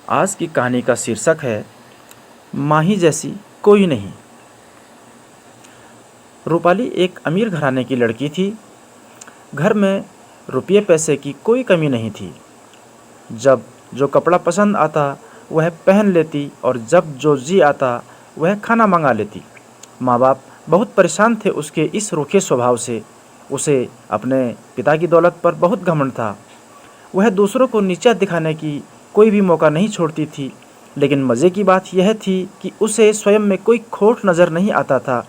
आज की कहानी का शीर्षक है माही जैसी कोई नहीं। रूपाली एक अमीर घराने की लड़की थी। घर में रुपये पैसे की कोई कमी नहीं थी। जब जो कपड़ा पसंद आता वह पहन लेती और जब जो जी आता वह खाना मंगा लेती। माँ बाप बहुत परेशान थे उसके इस रूखे स्वभाव से। उसे अपने पिता की दौलत पर बहुत घमंड था। वह दूसरों को नीचा दिखाने की कोई भी मौका नहीं छोड़ती थी। लेकिन मज़े की बात यह थी कि उसे स्वयं में कोई खोट नज़र नहीं आता था।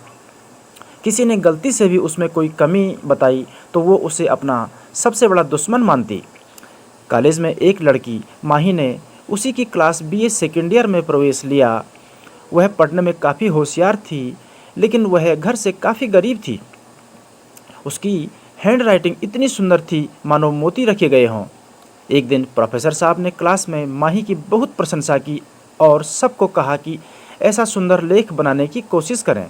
किसी ने गलती से भी उसमें कोई कमी बताई तो वो उसे अपना सबसे बड़ा दुश्मन मानती। कॉलेज में एक लड़की माही ने उसी की क्लास बीए सेकेंड ईयर में प्रवेश लिया। वह पढ़ने में काफ़ी होशियार थी, लेकिन वह घर से काफ़ी गरीब थी। उसकी हैंड राइटिंग इतनी सुंदर थी मानो मोती रखे गए हों। एक दिन प्रोफेसर साहब ने क्लास में माही की बहुत प्रशंसा की और सबको कहा कि ऐसा सुंदर लेख बनाने की कोशिश करें।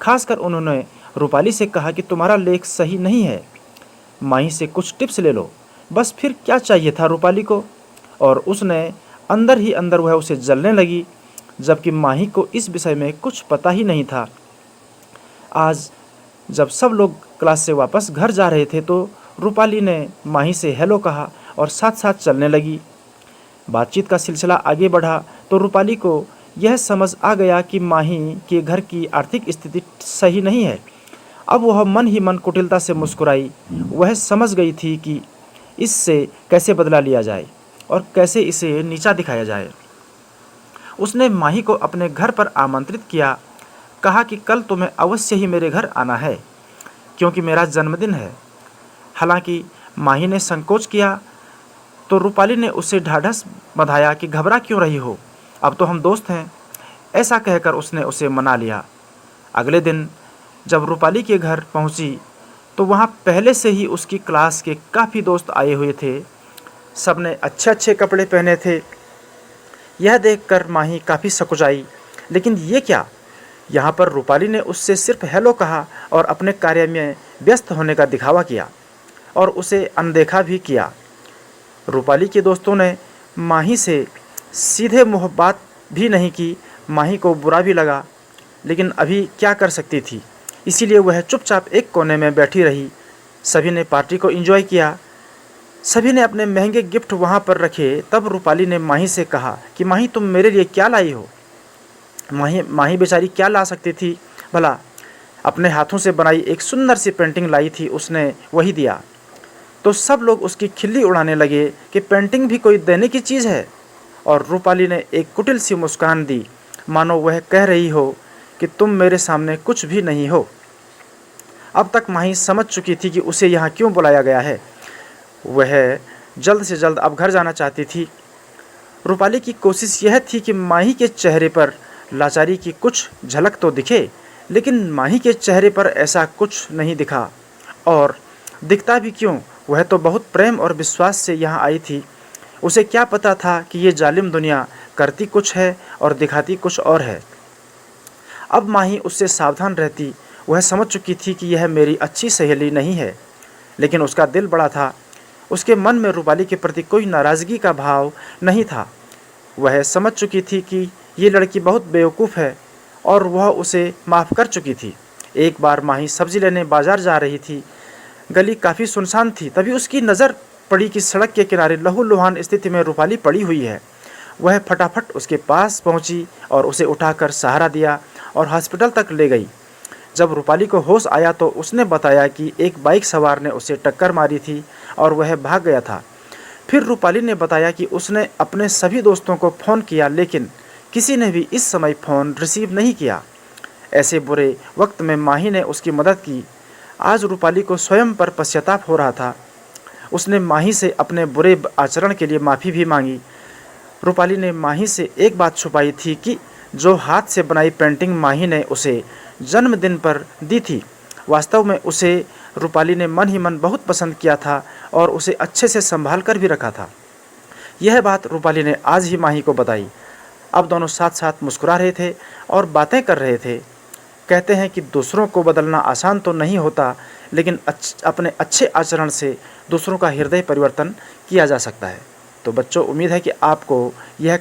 खासकर उन्होंने रूपाली से कहा कि तुम्हारा लेख सही नहीं है, माही से कुछ टिप्स ले लो। बस फिर क्या चाहिए था रूपाली को। और उसने अंदर ही अंदर वह उसे जलने लगी, जबकि माही को इस विषय में कुछ पता ही नहीं था। आज जब सब लोग क्लास से वापस घर जा रहे थे तो रूपाली ने माही से हेलो कहा और साथ साथ चलने लगी। बातचीत का सिलसिला आगे बढ़ा तो रूपाली को यह समझ आ गया कि माही के घर की आर्थिक स्थिति सही नहीं है। अब वह मन ही मन कुटिलता से मुस्कुराई। वह समझ गई थी कि इससे कैसे बदला लिया जाए और कैसे इसे नीचा दिखाया जाए। उसने माही को अपने घर पर आमंत्रित किया। कहा कि कल तुम्हें अवश्य ही मेरे घर आना है, क्योंकि मेरा जन्मदिन है। हालांकि माही ने संकोच किया तो रूपाली ने उसे ढाढ़स बंधाया कि घबरा क्यों रही हो, अब तो हम दोस्त हैं। ऐसा कहकर उसने उसे मना लिया। अगले दिन जब रूपाली के घर पहुंची तो वहां पहले से ही उसकी क्लास के काफ़ी दोस्त आए हुए थे। सबने अच्छे अच्छे कपड़े पहने थे। यह देखकर माही काफ़ी सकुचाई। लेकिन ये क्या, यहाँ पर रूपाली ने उससे सिर्फ हेलो कहा और अपने कार्य में व्यस्त होने का दिखावा किया और उसे अनदेखा भी किया। रूपाली के दोस्तों ने माही से सीधे मुँह बात भी नहीं की। माही को बुरा भी लगा, लेकिन अभी क्या कर सकती थी, इसीलिए वह चुपचाप एक कोने में बैठी रही। सभी ने पार्टी को एंजॉय किया। सभी ने अपने महंगे गिफ्ट वहाँ पर रखे। तब रूपाली ने माही से कहा कि माही तुम मेरे लिए क्या लाई हो। माही बेचारी क्या ला सकती थी भला। अपने हाथों से बनाई एक सुंदर सी पेंटिंग लाई थी, उसने वही दिया। तो सब लोग उसकी खिल्ली उड़ाने लगे कि पेंटिंग भी कोई देने की चीज़ है। और रूपाली ने एक कुटिल सी मुस्कान दी, मानो वह कह रही हो कि तुम मेरे सामने कुछ भी नहीं हो। अब तक माही समझ चुकी थी कि उसे यहाँ क्यों बुलाया गया है। वह जल्द से जल्द अब घर जाना चाहती थी। रूपाली की कोशिश यह थी कि माही के चेहरे पर लाचारी की कुछ झलक तो दिखे, लेकिन माही के चेहरे पर ऐसा कुछ नहीं दिखा। और दिखता भी क्यों, वह तो बहुत प्रेम और विश्वास से यहाँ आई थी। उसे क्या पता था कि ये जालिम दुनिया करती कुछ है और दिखाती कुछ और है। अब माही उससे सावधान रहती। वह समझ चुकी थी कि यह मेरी अच्छी सहेली नहीं है, लेकिन उसका दिल बड़ा था। उसके मन में रूपाली के प्रति कोई नाराज़गी का भाव नहीं था। वह समझ चुकी थी कि ये लड़की बहुत बेवकूफ़ है और वह उसे माफ़ कर चुकी थी। एक बार माही सब्ज़ी लेने बाज़ार जा रही थी। गली काफ़ी सुनसान थी। तभी उसकी नज़र पड़ी कि सड़क के किनारे लहूलुहान स्थिति में रूपाली पड़ी हुई है। वह फटाफट उसके पास पहुंची और उसे उठाकर सहारा दिया और हॉस्पिटल तक ले गई। जब रूपाली को होश आया तो उसने बताया कि एक बाइक सवार ने उसे टक्कर मारी थी और वह भाग गया था। फिर रूपाली ने बताया कि उसने अपने सभी दोस्तों को फ़ोन किया, लेकिन किसी ने भी इस समय फ़ोन रिसीव नहीं किया। ऐसे बुरे वक्त में माही ने उसकी मदद की। आज रूपाली को स्वयं पर पश्चाताप हो रहा था। उसने माही से अपने बुरे आचरण के लिए माफ़ी भी मांगी। रूपाली ने माही से एक बात छुपाई थी कि जो हाथ से बनाई पेंटिंग माही ने उसे जन्मदिन पर दी थी, वास्तव में उसे रूपाली ने मन ही मन बहुत पसंद किया था और उसे अच्छे से संभाल कर भी रखा था। यह बात रूपाली ने आज ही माही को बताई। अब दोनों साथ साथ मुस्कुरा रहे थे और बातें कर रहे थे। कहते हैं कि दूसरों को बदलना आसान तो नहीं होता, लेकिन अपने अच्छे आचरण से दूसरों का हृदय परिवर्तन किया जा सकता है। तो बच्चों, उम्मीद है कि आपको यह